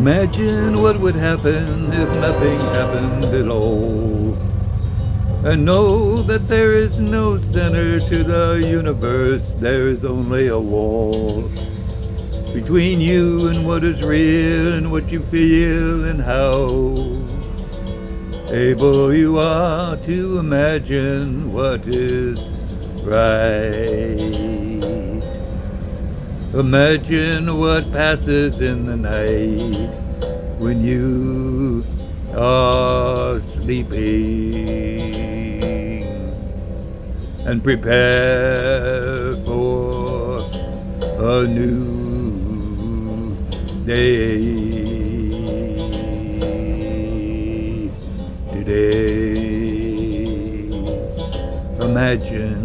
Imagine what would happen if nothing happened at all. And know that there is no center to the universe, there is only a wall between you and what is real and what you feel and how able you are to imagine what is right. Imagine what passes in the night when you are sleeping, and prepare for a new day today. Imagine